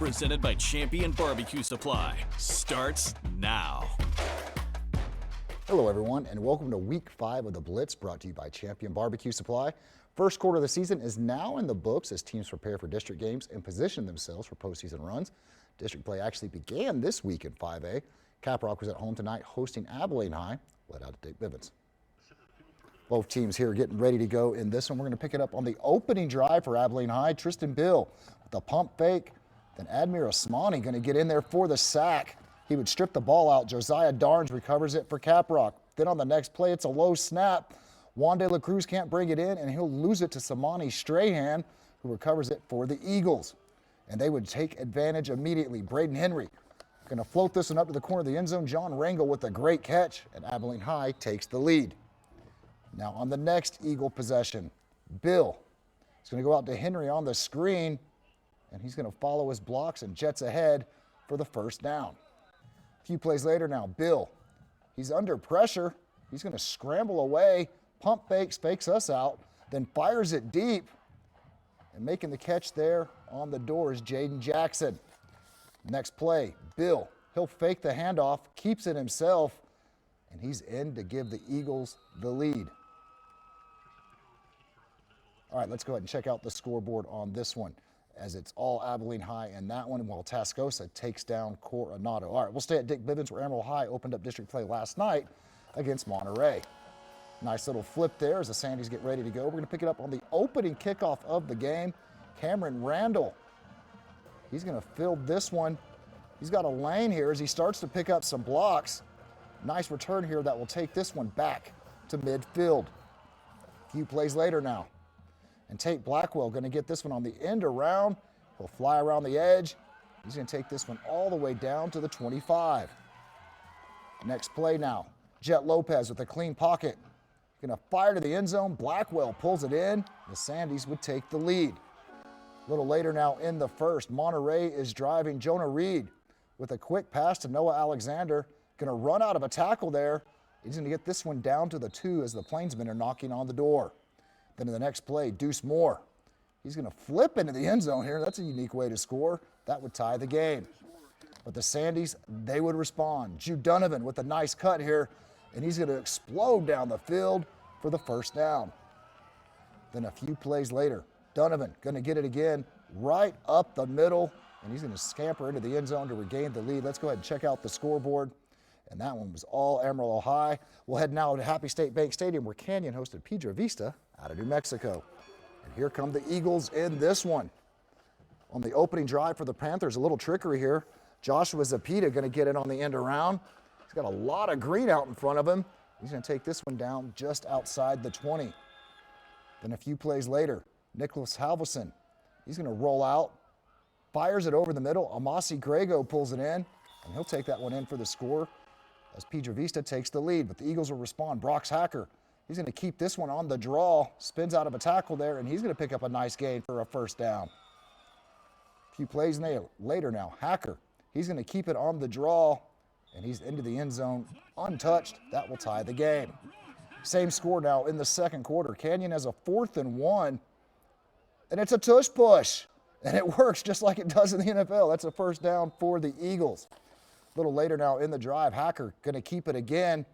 presented by Champion Barbecue Supply, starts now. Hello everyone, and welcome to week 5 of the Blitz, brought to you by Champion Barbecue Supply. First quarter of the season is now in the books as teams prepare for district games and position themselves for postseason runs. District play actually began this week in 5A. Caprock was at home tonight hosting Abilene High, led out of Dick Bivens. Both teams here getting ready to go in this one. We're going to pick it up on the opening drive for Abilene High. Tristan Bill with the pump fake. Then Admir Osmani going to get in there for the sack. He would strip the ball out. Josiah Darnes recovers it for Caprock. Then on the next play, it's a low snap. Juan De La Cruz can't bring it in, and he'll lose it to Samani Strahan, who recovers it for the Eagles. And they would take advantage immediately. Braden Henry going to float this one up to the corner of the end zone. John Rangel with a great catch, and Abilene High takes the lead. Now on the next Eagle possession, Bill is going to go out to Henry on the screen, and he's going to follow his blocks and jets ahead for the first down. A few plays later now, Bill, he's under pressure. He's going to scramble away, pump fakes, fakes us out, then fires it deep. And making the catch there on the door is Jaden Jackson. Next play, Bill, he'll fake the handoff, keeps it himself, and he's in to give the Eagles the lead. All right, let's go ahead and check out the scoreboard on this one, as it's all Abilene High in that one, while Tascosa takes down Coronado. All right, we'll stay at Dick Bivens, where Amarillo High opened up district play last night against Monterey. Nice little flip there as the Sandys get ready to go. We're going to pick it up on the opening kickoff of the game. Cameron Randall, he's going to field this one. He's got a lane here as he starts to pick up some blocks. Nice return here that will take this one back to midfield. A few plays later now. And Tate Blackwell going to get this one on the end around. He'll fly around the edge. He's going to take this one all the way down to the 25. Next play now. Jet Lopez with a clean pocket. Going to fire to the end zone. Blackwell pulls it in. The Sandys would take the lead. A little later now in the first, Monterey is driving. Jonah Reed with a quick pass to Noah Alexander. Going to run out of a tackle there. He's going to get this one down to the 2 as the Plainsmen are knocking on the door. Then in the next play, Deuce Moore. He's going to flip into the end zone here. That's a unique way to score. That would tie the game. But the Sandys, they would respond. Jude Donovan with a nice cut here, and he's going to explode down the field for the first down. Then a few plays later, Donovan going to get it again right up the middle, and he's going to scamper into the end zone to regain the lead. Let's go ahead and check out the scoreboard. And that one was all Amarillo High. We'll head now to Happy State Bank Stadium, where Canyon hosted Pedro Vista out of New Mexico. And here come the Eagles in this one. On the opening drive for the Panthers, a little trickery here. Joshua Zapita going to get it on the end around. He's got a lot of green out in front of him. He's going to take this one down just outside the 20. Then a few plays later, Nicholas Halverson, he's going to roll out, fires it over the middle. Amasi Grego pulls it in, and he'll take that one in for the score as Pedro Vista takes the lead. But the Eagles will respond. Brox Hacker, he's going to keep this one on the draw, spins out of a tackle there, and he's going to pick up a nice gain for a first down. A few plays later now, Hacker, he's going to keep it on the draw, and he's into the end zone untouched. That will tie the game. Same score now in the second quarter. Canyon has a 4th and 1, and it's a tush push, and it works just like it does in the NFL. That's a first down for the Eagles. A little later now in the drive, Hacker going to keep it again.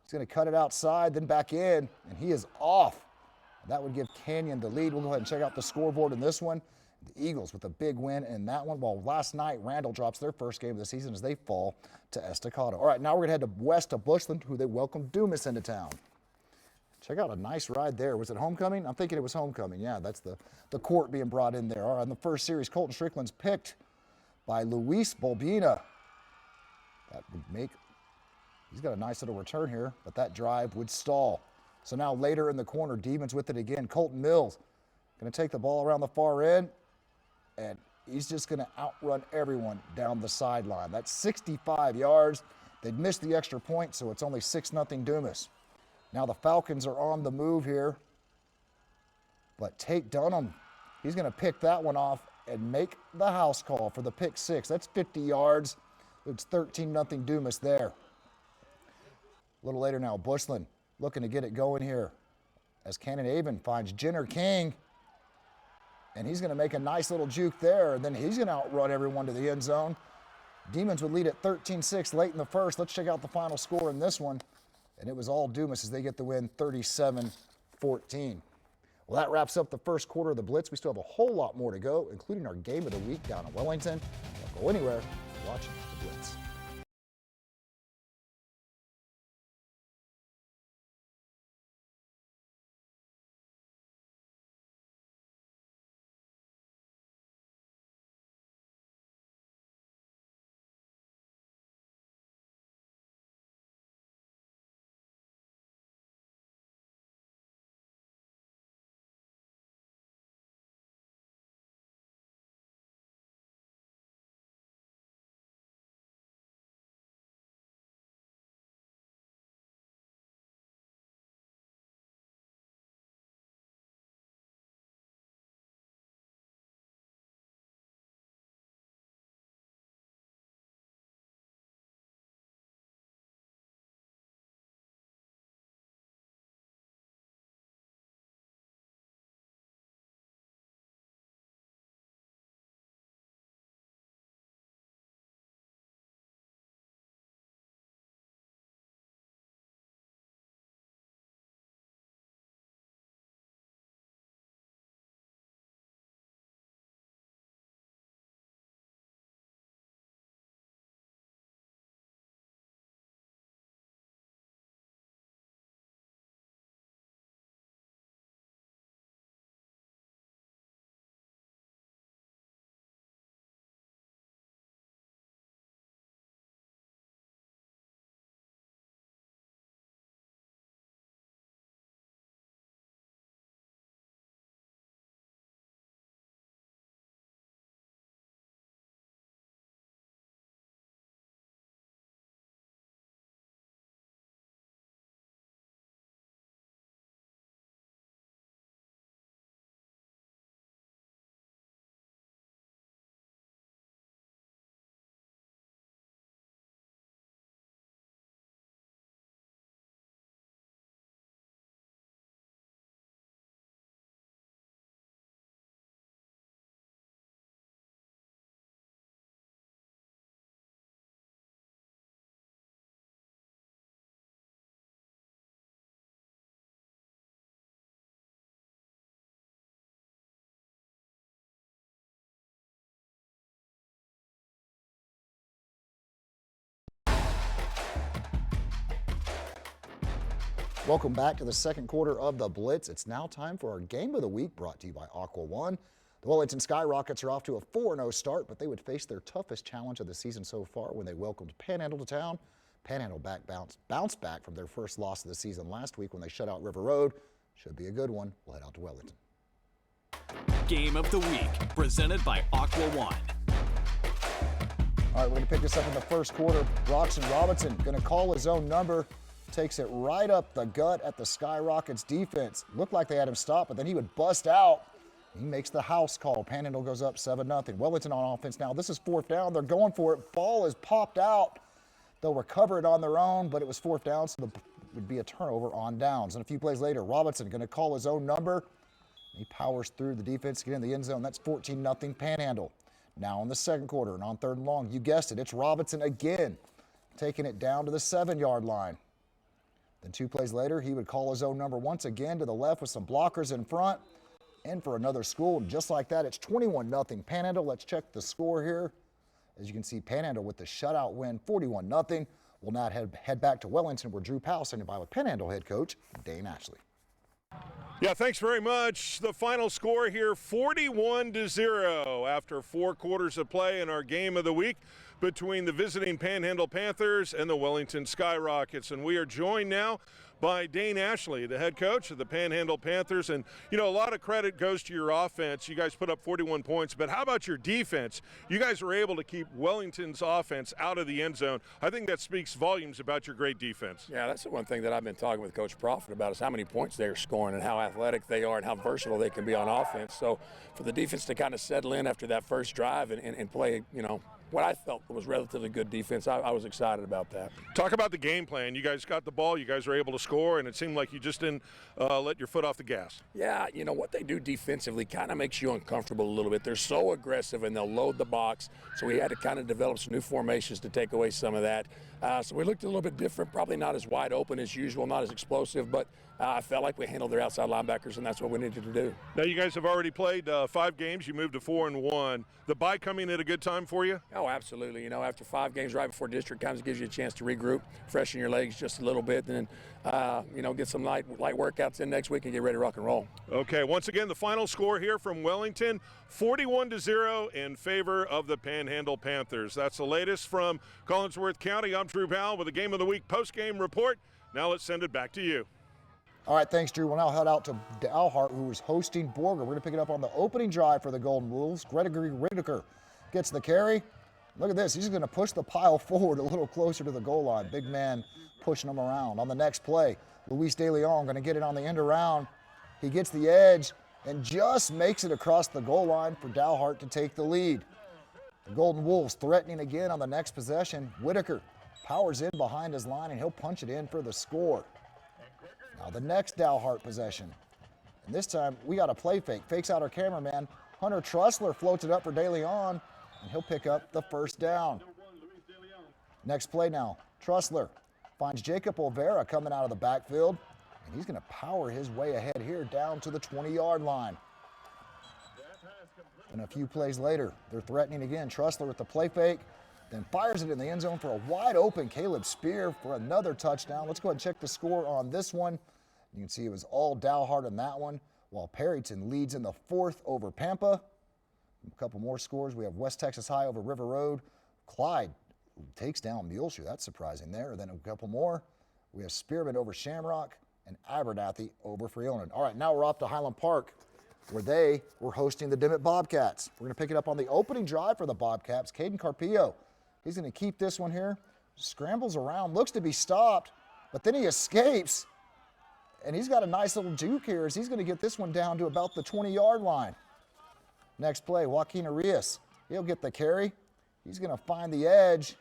He's going to cut it outside, then back in, and he is off. That would give Canyon the lead. We'll go ahead and check out the scoreboard in this one. The Eagles with a big win in that one, while last night Randall drops their first game of the season as they fall to Estacado. All right, now we're going to head west to Bushland, who they welcome Dumas into town. Check out a nice ride there. Was it homecoming? I'm thinking it was homecoming. Yeah, that's the court being brought in there. All right, in the first series, Colton Strickland's picked by Luis Bolbina. That would make, he's got a nice little return here, but that drive would stall. So now later in the corner, Demons with it again. Colton Mills going to take the ball around the far end, and he's just going to outrun everyone down the sideline. That's 65 yards. They'd missed the extra point, so it's only 6-0 Dumas. Now the Falcons are on the move here, but Tate Dunham, he's going to pick that one off and make the house call for the pick 6. That's 50 yards. It's 13-0 Dumas there. A little later now, Bushland looking to get it going here as Cannon Avon finds Jenner King. And he's going to make a nice little juke there, and then he's going to outrun everyone to the end zone. Demons would lead at 13-6 late in the first. Let's check out the final score in this one. And it was all Dumas as they get the win 37-14. Well, that wraps up the first quarter of the Blitz. We still have a whole lot more to go, including our game of the week down in Wellington. Don't go anywhere. You're watching the Blitz. Welcome back to the second quarter of the Blitz. It's now time for our game of the week, brought to you by Aqua One. The Wellington Skyrockets are off to a 4-0 start, but they would face their toughest challenge of the season so far when they welcomed Panhandle to town. Panhandle bounced back from their first loss of the season last week when they shut out River Road. Should be a good one. We'll head out to Wellington. Game of the week, presented by Aqua One. All right, we're going to pick this up in the first quarter. Roxon Robinson going to call his own number. Takes it right up the gut at the Skyrockets defense. Looked like they had him stopped, but then he would bust out. He makes the house call. Panhandle goes up 7-0. Wellington on offense now. This is fourth down. They're going for it. Ball is popped out. They'll recover it on their own, but it was fourth down, so it would be a turnover on downs. And a few plays later, Robinson going to call his own number. He powers through the defense to get in the end zone. That's 14-0 Panhandle. Now in the second quarter and on third and long, you guessed it, it's Robinson again, taking it down to the 7-yard line. Then 2 plays later, he would call his own number once again to the left with some blockers in front. In for another school, and just like that, it's 21-0 Panhandle. Let's check the score here. As you can see, Panhandle with the shutout win, 41-0. We'll now head back to Wellington, where Drew Powell standing by with Panhandle head coach Dane Ashley. Yeah, thanks very much. The final score here, 41-0 after 4 quarters of play in our game of the week between the visiting Panhandle Panthers and the Wellington Skyrockets. And we are joined now by Dane Ashley, the head coach of the Panhandle Panthers. And, you know, a lot of credit goes to your offense. You guys put up 41 points, but how about your defense? You guys were able to keep Wellington's offense out of the end zone. I think that speaks volumes about your great defense. Yeah, that's the one thing that I've been talking with Coach Profit about is how many points they're scoring and how athletic they are and how versatile they can be on offense. So for the defense to kind of settle in after that first drive and play, you know, what I felt was relatively good defense. I was excited about that. Talk about the game plan. You guys got the ball, you guys were able to score, and it seemed like you just didn't let your foot off the gas. Yeah, you know, what they do defensively kind of makes you uncomfortable a little bit. They're so aggressive and they'll load the box, so we had to kind of develop some new formations to take away some of that. So we looked a little bit different, probably not as wide open as usual, not as explosive, but I felt like we handled their outside linebackers, and that's what we needed to do. Now, you guys have already played 5 games. You moved to 4-1. The bye coming at a good time for you? Oh, absolutely. You know, after 5 games right before district comes, it gives you a chance to regroup, freshen your legs just a little bit, and then, you know, get some light workouts in next week and get ready to rock and roll. Okay, once again, the final score here from Wellington, 41-0 in favor of the Panhandle Panthers. That's the latest from Collinsworth County. I'm Drew Powell with the Game of the Week post-game report. Now let's send it back to you. All right, thanks, Drew. We'll now head out to Dalhart, who is hosting Borger. We're going to pick it up on the opening drive for the Golden Wolves. Gregory Whitaker gets the carry. Look at this. He's going to push the pile forward a little closer to the goal line. Big man pushing him around. On the next play, Luis De Leon going to get it on the end around. He gets the edge and just makes it across the goal line for Dalhart to take the lead. The Golden Wolves threatening again on the next possession. Whitaker powers in behind his line, and he'll punch it in for the score. Now the next Dalhart possession. And this time we got a play fake. Fakes out our cameraman. Hunter Trussler floats it up for De Leon, and he'll pick up the first down. Next play now. Trussler finds Jacob Olvera coming out of the backfield, and he's going to power his way ahead here down to the 20-yard line. And a few plays later, they're threatening again. Trussler with the play fake, then fires it in the end zone for a wide open Caleb Spear for another touchdown. Let's go ahead and check the score on this one. You can see it was all Dalhart in that one, while Perryton leads in the 4th over Pampa. A couple more scores. We have West Texas High over River Road. Clyde takes down Muleshoe. That's surprising there. Then a couple more. We have Spearman over Shamrock and Abernathy over Freeland. All right, now we're off to Highland Park, where they were hosting the Dimmitt Bobcats. We're going to pick it up on the opening drive for the Bobcats. Caden Carpio, he's going to keep this one here. Scrambles around, looks to be stopped, but then he escapes. And he's got a nice little juke here as he's going to get this one down to about the 20-yard line. Next play, Joaquin Arias. He'll get the carry. He's going to find the edge,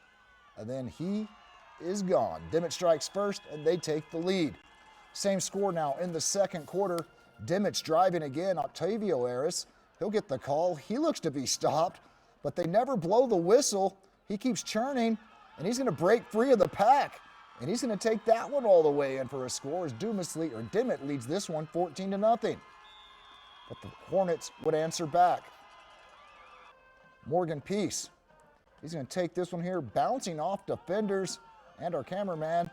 and then he is gone. Dimmitt strikes first, and they take the lead. Same score now in the second quarter. Dimmitt's driving again. Octavio Aris, he'll get the call. He looks to be stopped, but they never blow the whistle. He keeps churning, and he's going to break free of the pack. And he's going to take that one all the way in for a score as Dimmitt leads this one 14-0. But the Hornets would answer back. Morgan Peace, he's going to take this one here, bouncing off defenders and our cameraman.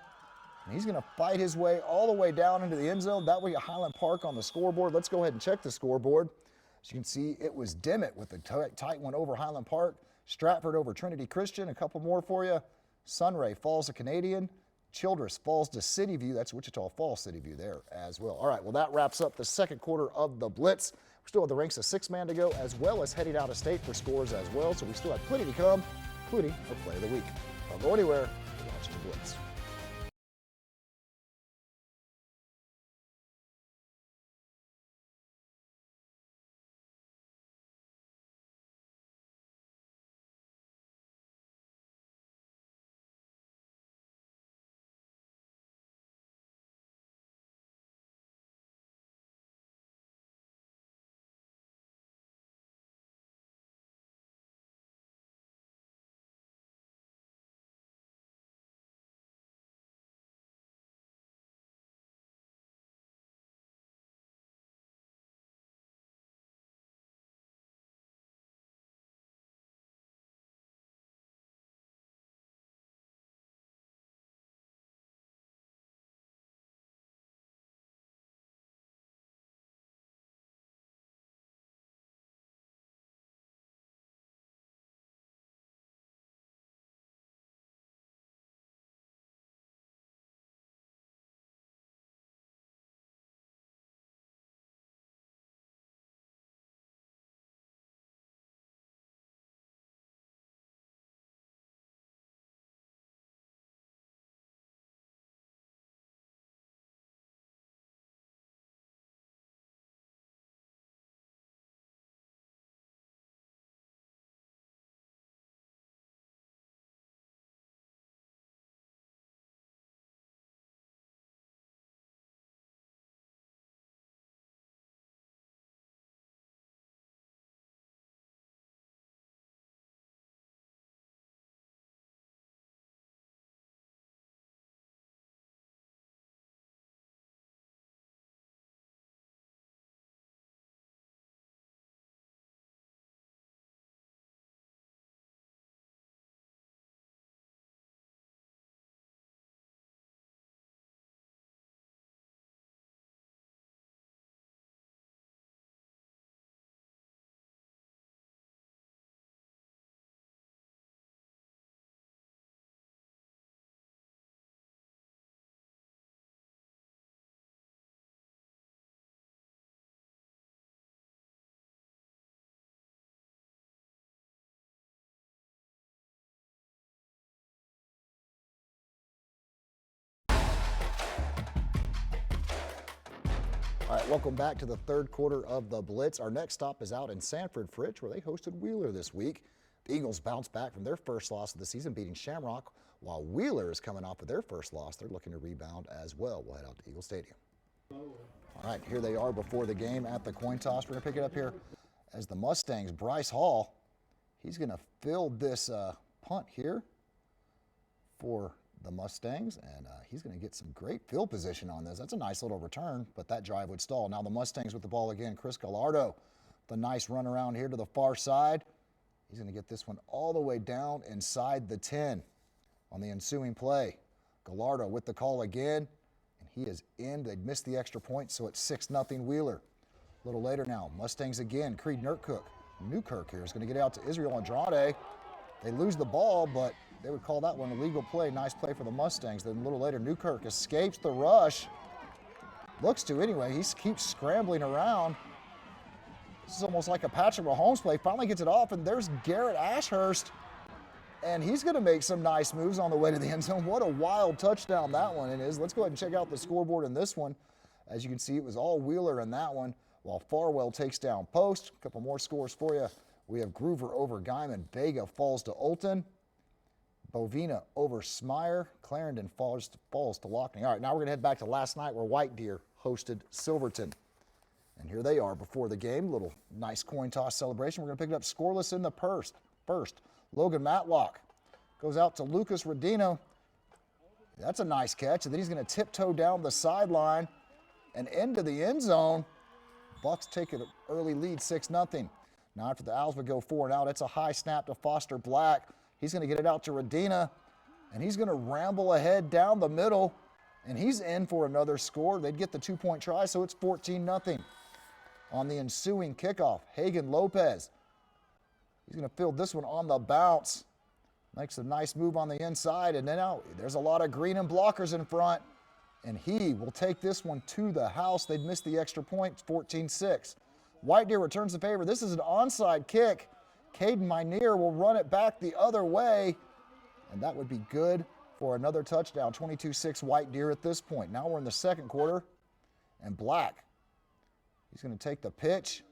And he's going to fight his way all the way down into the end zone. That way, Highland Park on the scoreboard. Let's go ahead and check the scoreboard. As you can see, it was Dimmitt with the tight one over Highland Park. Stratford over Trinity Christian. A couple more for you. Sunray falls to Canadian. Childress falls to City View. That's Wichita Falls City View there as well. All right, well, that wraps up the second quarter of the Blitz. We still have the ranks of 6-man to go, as well as heading out of state for scores as well. So we still have plenty to come, including our play of the week. Don't go anywhere. You're watching the Blitz. All right, welcome back to the third quarter of the Blitz. Our next stop is out in Sanford, Fritch, where they hosted Wheeler this week. The Eagles bounced back from their first loss of the season, beating Shamrock, while Wheeler is coming off of their first loss. They're looking to rebound as well. We'll head out to Eagle Stadium. All right, here they are before the game at the coin toss. We're going to pick it up here as the Mustangs. Bryce Hall, he's going to field this punt here for the Mustangs, and he's going to get some great field position on this. That's a nice little return, but that drive would stall. Now the Mustangs with the ball again. Chris Gallardo, the nice run around here to the far side. He's going to get this one all the way down inside the 10 on the ensuing play. Gallardo with the call again, and he is in. They'd missed the extra point, so it's 6-0 Wheeler. A little later now, Mustangs again. Creed Newkirk here is going to get out to Israel Andrade. They lose the ball, but they would call that one a legal play. Nice play for the Mustangs. Then a little later, Newkirk escapes the rush. Looks to anyway. He keeps scrambling around. This is almost like a Patrick Mahomes play. Finally gets it off, and there's Garrett Ashurst. And he's going to make some nice moves on the way to the end zone. What a wild touchdown that one is. Let's go ahead and check out the scoreboard in this one. As you can see, it was all Wheeler in that one, while Farwell takes down Post. A couple more scores for you. We have Groover over Guyman. Vega falls to Olton. Bovina over Smyer. Clarendon falls to Lockney. All right, now we're going to head back to last night where White Deer hosted Silverton. And here they are before the game. Little nice coin toss celebration. We're going to pick it up scoreless in the first. Logan Matlock goes out to Lucas Rodino. That's a nice catch. And then he's going to tiptoe down the sideline and into the end zone. Bucks take an early lead, 6-0. Now after the Owls would go 4 and out, it's a high snap to Foster Black. He's going to get it out to Rodina, and he's going to ramble ahead down the middle, and he's in for another score. They'd get the 2-point try, so it's 14-0. On the ensuing kickoff, Hagan Lopez. He's going to field this one on the bounce. Makes a nice move on the inside, and then out. There's a lot of green and blockers in front, and he will take this one to the house. They'd missed the extra point, 14-6. White Deer returns the favor. This is an onside kick. Caden Minear will run it back the other way, and that would be good for another touchdown. 22-6 White Deer at this point. Now we're in the second quarter, and Black, he's going to take the pitch,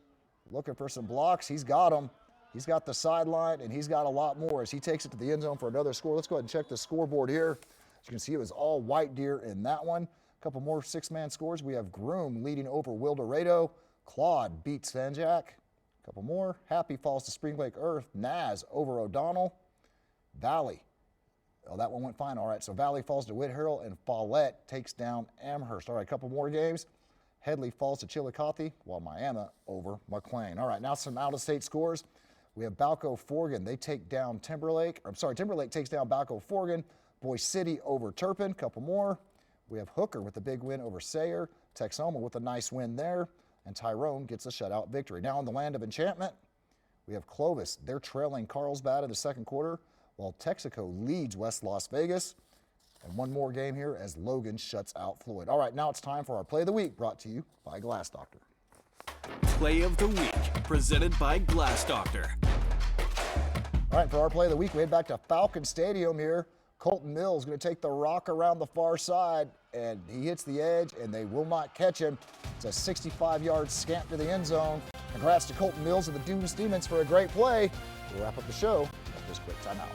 looking for some blocks. He's got them. He's got the sideline, and he's got a lot more as he takes it to the end zone for another score. Let's go ahead and check the scoreboard here. As you can see, it was all White Deer in that one. A couple more six-man scores. We have Groom leading over Wildorado. Claude beats Sanjak. A couple more. Happy falls to Spring Lake Earth. Naz over O'Donnell. Valley. Oh, that one went fine. All right, so Valley falls to Whitehurl, and Follette takes down Amherst. All right, a couple more games. Headley falls to Chillicothe, while Miami over McLean. All right, now some out-of-state scores. We have Balco Forgan. They take down Timberlake. Timberlake takes down Balco Forgan. Boise City over Turpin. Couple more. We have Hooker with a big win over Sayre. Texoma with a nice win there. And Tyrone gets a shutout victory. Now in the land of enchantment, we have Clovis. They're trailing Carlsbad in the second quarter, while Texaco leads West Las Vegas. And one more game here as Logan shuts out Floyd. All right, now it's time for our Play of the Week, brought to you by Glass Doctor. Play of the Week, presented by Glass Doctor. All right, for our Play of the Week, we head back to Falcon Stadium here. Colton Mills going to take the rock around the far side, and he hits the edge, and they will not catch him. It's a 65-yard scamp to the end zone. Congrats to Colton Mills and the Deuce Demons for a great play. We'll wrap up the show after this quick timeout.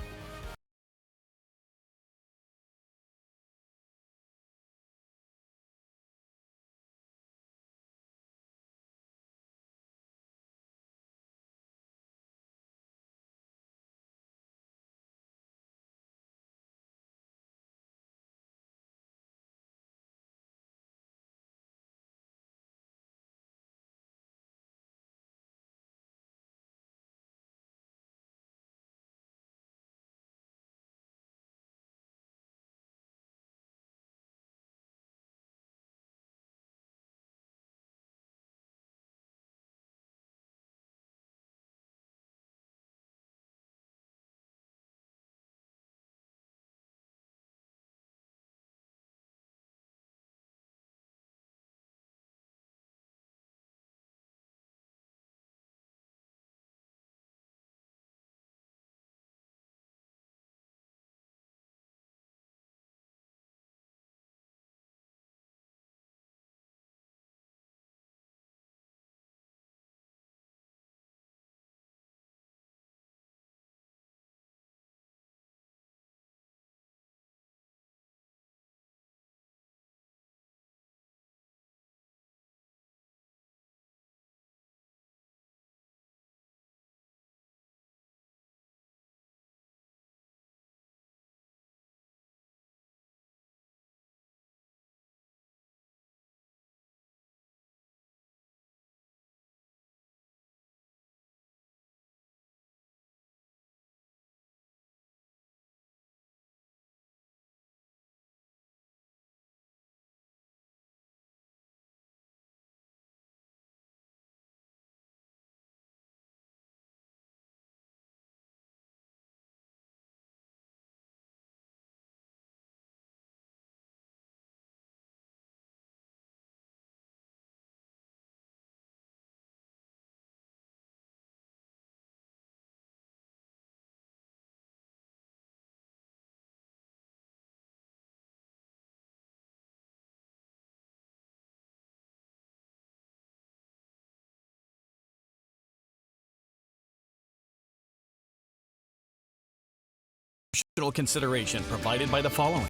Promotional consideration provided by the following.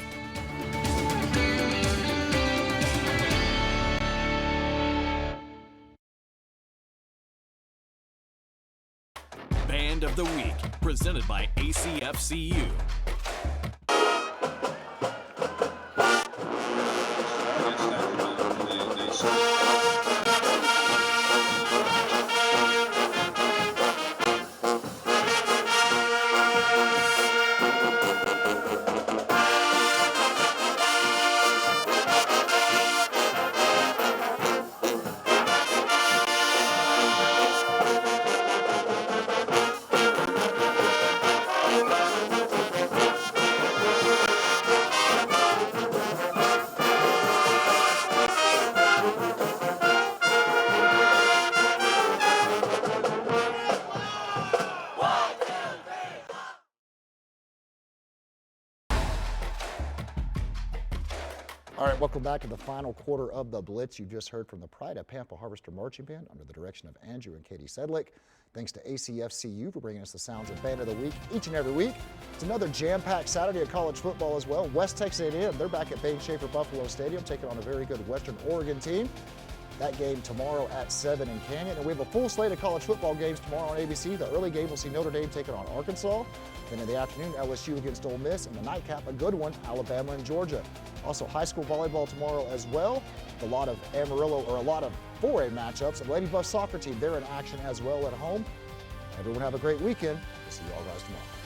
Band of the Week, presented by ACFCU. All right, welcome back to the final quarter of the Blitz. You just heard from the Pride of Pampa Harvester Marching Band under the direction of Andrew and Katie Sedlick. Thanks to ACFCU for bringing us the sounds of Band of the Week each and every week. It's another jam-packed Saturday of college football as well. West Texas A&M, they're back at Bain Schaefer Buffalo Stadium taking on a very good Western Oregon team. That game tomorrow at 7 in Canyon. And we have a full slate of college football games tomorrow on ABC. The early game will see Notre Dame taking on Arkansas. Then in the afternoon, LSU against Ole Miss. And the nightcap, a good one, Alabama and Georgia. Also high school volleyball tomorrow as well. A lot of Amarillo, or a lot of 4A matchups. And Lady Buff soccer team, they're in action as well at home. Everyone have a great weekend. We'll see you all guys tomorrow.